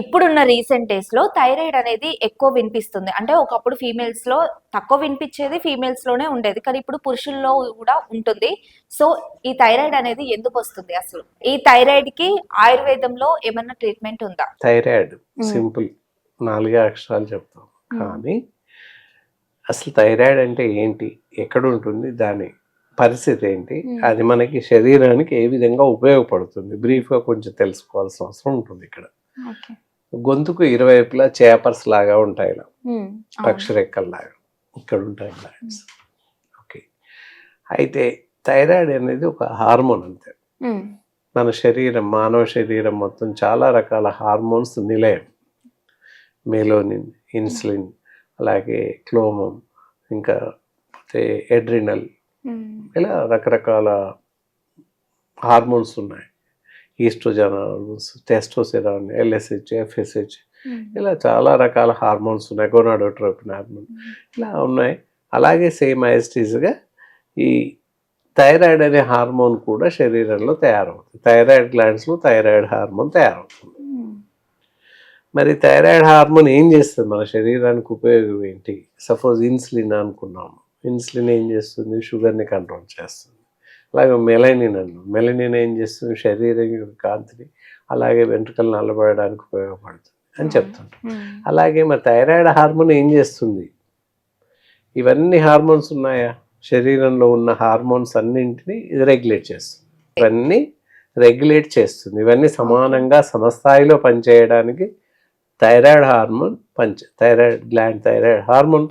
ఇప్పుడున్న recent days లో thyroid అనేది ఎక్కువ వినిపిస్తుంది. అంటే ఒకప్పుడు ఫీమేల్స్ లో తక్కువ వినిపించేది, ఫీమేల్స్ లోనే ఉండేది. కానీ ఇప్పుడు పురుషుల్లో కూడా ఉంటుంది. సో ఈ థైరాయిడ్ అనేది ఎందుకు వస్తుంది అసలు? ఈ థైరాయిడ్ కి ఆయుర్వేదంలో ఏమన్నా ట్రీట్మెంట్ ఉందా? థైరాయిడ్ సింపుల్ 4 అక్షరాలు చెప్తాం. కానీ అసలు థైరాయిడ్ అంటే ఏంటి, ఎక్కడ ఉంటుంది, దాని పరిస్థితి ఏంటి, అది మనకి శరీరానికి ఏ విధంగా ఉపయోగపడుతుంది, బ్రీఫ్గా కొంచెం తెలుసుకోవాల్సిన అవసరం ఉంటుంది. ఇక్కడ గొంతుకు ఇరువైపులా చేపర్స్ లాగా ఉంటాయి, ఇలా పక్షిరెక్కల్లాగా ఇక్కడ ఉంటాయి గ్లాండ్స్. ఓకే, అయితే థైరాయిడ్ అనేది ఒక హార్మోన్ అంతే. మన శరీరం, మానవ శరీరం మొత్తం చాలా రకాల హార్మోన్స్ నిలయం. మెలోనిన్, ఇన్సులిన్, అలాగే క్లోమం, ఇంకా ఎడ్రినల్, ఇలా రకరకాల హార్మోన్స్ ఉన్నాయి. ఈస్ట్రోజన్ హార్మోన్స్, టెస్టోస్టెరాన్, ఎల్ఎస్హెచ్, ఎఫ్ఎస్హెచ్, ఇలా చాలా రకాల హార్మోన్స్ ఉన్నాయి. గోనాడోట్రోపిన్ హార్మోన్ ఇలా ఉన్నాయి. అలాగే సేమ్ యాజిటీస్గా ఈ థైరాయిడ్ అనే హార్మోన్ కూడా శరీరంలో తయారవుతుంది. థైరాయిడ్ గ్లాండ్స్లో థైరాయిడ్ హార్మోన్ తయారవుతుంది. మరి థైరాయిడ్ హార్మోన్ ఏం చేస్తుంది, మన శరీరానికి ఉపయోగం ఏంటి? సపోజ్ ఇన్సులిన్ అనుకున్నాము. ఇన్సులిన్ ఏం చేస్తుంది, షుగర్ని కంట్రోల్ చేస్తుంది. అలాగే మెలనిన్ ఏం చేస్తుంది, శరీరం యొక్క కాంతిని, అలాగే వెంట్రుకలు నల్లబడడానికి ఉపయోగపడుతుంది అని చెప్తుంటాం. అలాగే మరి థైరాయిడ్ హార్మోన్ ఏం చేస్తుంది? ఇవన్నీ హార్మోన్స్ ఉన్నాయా, శరీరంలో ఉన్న హార్మోన్స్ అన్నింటినీ ఇది రెగ్యులేట్ చేస్తుంది. ఇవన్నీ రెగ్యులేట్ చేస్తుంది. ఇవన్నీ సమానంగా సమస్థాయిలో పనిచేయడానికి థైరాయిడ్ హార్మోన్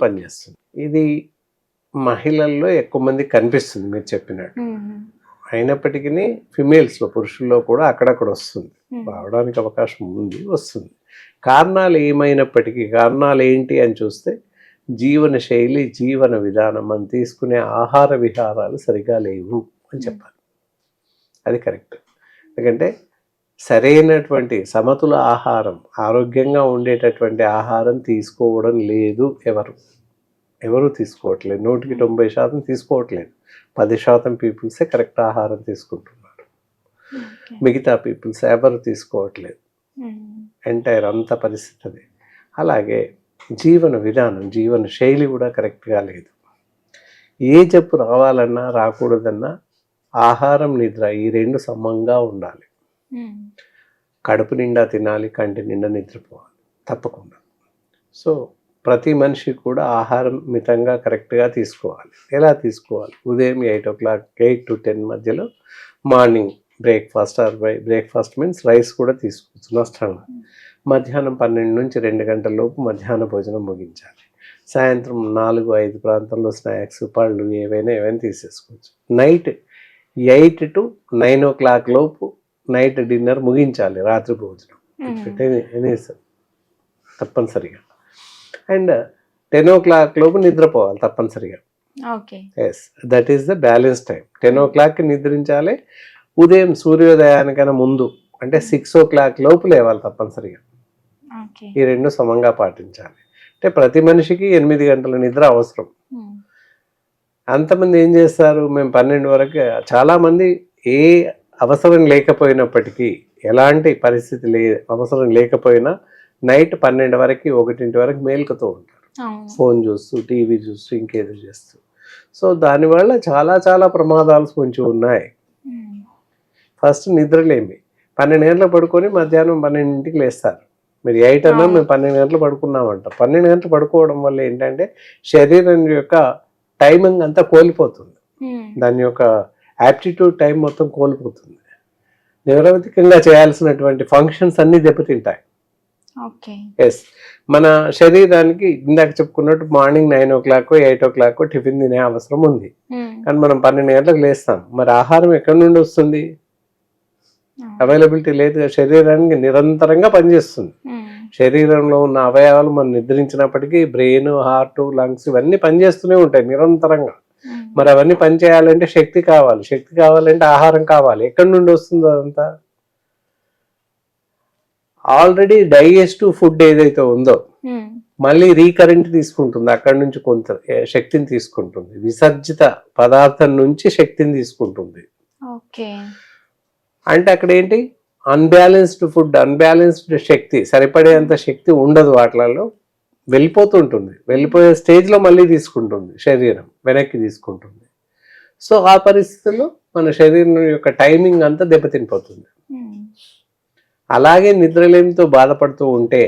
పనిచేస్తుంది. ఇది మహిళల్లో ఎక్కువ మంది కనిపిస్తుంది మీరు చెప్పినట్టు. అయినప్పటికీ ఫిమేల్స్లో, పురుషుల్లో కూడా అక్కడక్కడ వస్తుంది, రావడానికి అవకాశం ఉంది, వస్తుంది. కారణాలు ఏమైనప్పటికీ, కారణాలు ఏంటి అని చూస్తే జీవన శైలి, జీవన విధానం, మనం తీసుకునే ఆహార విహారాలు సరిగా లేవు అని చెప్పాలి. అది కరెక్ట్. ఎందుకంటే సరైనటువంటి సమతుల ఆహారం, ఆరోగ్యంగా ఉండేటటువంటి ఆహారం తీసుకోవడం లేదు. ఎవరు తీసుకోవట్లేదు. 90% తీసుకోవట్లేదు. 10% పీపుల్సే కరెక్ట్ ఆహారం తీసుకుంటున్నారు. మిగతా పీపుల్స్ ఎవరు తీసుకోవట్లేదు. ఎంటైర్ అంత పరిస్థితి అది. అలాగే జీవన విధానం, జీవన శైలి కూడా కరెక్ట్గా లేదు. ఏ జబ్బు రావాలన్నా రాకూడదన్నా ఆహారం, నిద్ర ఈ రెండు సమంగా ఉండాలి. కడుపు నిండా తినాలి, కంటి నిండా నిద్రపోవాలి తప్పకుండా. సో ప్రతి మనిషి కూడా ఆహారం మితంగా కరెక్ట్గా తీసుకోవాలి. ఎలా తీసుకోవాలి? ఉదయం 8 o'clock, 8 to 10 మధ్యలో మార్నింగ్ బ్రేక్ఫాస్ట్ మీన్స్ రైస్ కూడా తీసుకోవచ్చు నష్టంగా. మధ్యాహ్నం 12 నుంచి 2 గంటల లోపు మధ్యాహ్న భోజనం ముగించాలి. సాయంత్రం 4-5 ప్రాంతంలో స్నాక్స్, పళ్ళు ఏవైనా తీసేసుకోవచ్చు. నైట్ 8 to 9 o'clock లోపు నైట్ డిన్నర్ ముగించాలి, రాత్రి భోజనం తప్పనిసరిగా. అండ్ 10 o'clock లోపు నిద్రపోవాలి తప్పనిసరిగా. Yes, that is the balance time. 10 o'clock నిద్రించాలి. ఉదయం సూర్యోదయానికైనా ముందు అంటే 6 o'clock లోపు లేవాలి తప్పనిసరిగా. ఈ రెండు సమంగా పాటించాలి. అంటే ప్రతి మనిషికి 8 గంటల నిద్ర అవసరం. అంతమంది ఏం చేస్తారు, మేము 12 వరకు, చాలామంది ఏ అవసరం లేకపోయినప్పటికీ, ఎలాంటి పరిస్థితి అవసరం లేకపోయినా నైట్ 12 వరకు, 1 వరకు మేలుకుతూ ఉంటారు, ఫోన్ చూస్తూ, టీవీ చూస్తూ, ఇంకేదో చేస్తూ. సో దానివల్ల చాలా ప్రమాదాలు కొంచెం ఉన్నాయి. ఫస్ట్ నిద్రలేమి. 12 గంటలు పడుకొని మధ్యాహ్నం 12ంటికి లేస్తారు. మీరు 8 అన్నా మేము 12 గంటలు పడుకున్నామంట. 12 గంటలు పడుకోవడం వల్ల ఏంటంటే శరీరం యొక్క టైమింగ్ అంతా కోల్పోతుంది. దాని యొక్క యాప్టిట్యూడ్ టైం మొత్తం కోల్పోతుంది. నిరవధికంగా చేయాల్సినటువంటి ఫంక్షన్స్ అన్నీ దెబ్బతింటాయి. ఎస్, మన శరీరానికి ఇందాక చెప్పుకున్నట్టు మార్నింగ్ 9 o'clock, 8 o'clock టిఫిన్ తినే అవసరం ఉంది. కానీ మనం 12 గంటలకు లేస్తాం. మరి ఆహారం ఎక్కడి నుండి వస్తుంది? అవైలబిలిటీ లేదు. శరీరానికి నిరంతరంగా పనిచేస్తుంది. శరీరంలో ఉన్న అవయవాలు మనం నిద్రించినప్పటికీ బ్రెయిన్, హార్ట్, లంగ్స్ ఇవన్నీ పనిచేస్తూనే ఉంటాయి నిరంతరంగా. మరి అవన్నీ పనిచేయాలంటే శక్తి కావాలి. శక్తి కావాలంటే ఆహారం కావాలి. ఎక్కడి నుండి వస్తుంది అదంతా? ఆల్రెడీ డైజెస్టివ్ ఫుడ్ ఏదైతే ఉందో మళ్ళీ రీకరెంట్ తీసుకుంటుంది. అక్కడి నుంచి కొంత శక్తిని తీసుకుంటుంది. విసర్జిత పదార్థం నుంచి శక్తిని తీసుకుంటుంది. అంటే అక్కడ ఏంటి, అన్బ్యాలెన్స్డ్ ఫుడ్, అన్బ్యాలెన్స్డ్ శక్తి, సరిపడేంత శక్తి ఉండదు వాటిలలో, వెళ్ళిపోతుంటుంది. వెళ్ళిపోయే స్టేజ్లో మళ్ళీ తీసుకుంటుంది శరీరం, వెనక్కి తీసుకుంటుంది. సో ఆ పరిస్థితుల్లో మన శరీరం యొక్క టైమింగ్ అంతా దెబ్బతినిపోతుంది. అలాగే నిద్రలేమితో బాధపడుతూ ఉంటే,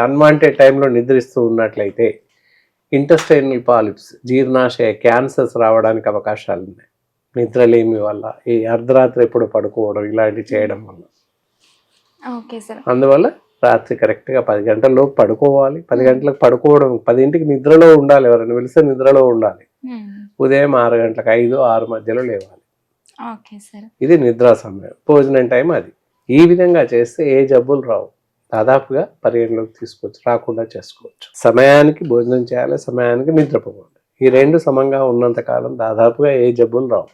అన్వాంటెడ్ టైంలో నిద్రిస్తూ ఉన్నట్లయితే ఇంటెస్టైనల్ పాలిప్స్, జీర్ణాశయ క్యాన్సర్స్ రావడానికి అవకాశాలు ఉన్నాయి నిద్రలేమి వల్ల, ఈ అర్ధరాత్రి ఎప్పుడు పడుకోవడం ఇలాంటివి చేయడం వల్ల. Okay sir. అందువల్ల రాత్రి కరెక్ట్గా 10 గంటల్లోపు పడుకోవాలి. 10 గంటలకు పడుకోవడం, 10ంటికి నిద్రలో ఉండాలి, ఎవరైనా వెలిస్తే నిద్రలో ఉండాలి. ఉదయం 6 గంటలకు 5, 6 మధ్యలో లేవాలి. Okay sir. ఇది నిద్రా సమయం. భోజనం టైం అది. ఈ విధంగా చేస్తే ఏ జబ్బులు రావు, దాదాపుగా పరిగణలోకి తీసుకోవచ్చు, రాకుండా చేసుకోవచ్చు. సమయానికి భోజనం చేయాలి, సమయానికి నిద్రపోవాలి. ఈ రెండు సమంగా ఉన్నంత కాలం దాదాపుగా ఏ జబ్బులు రావు.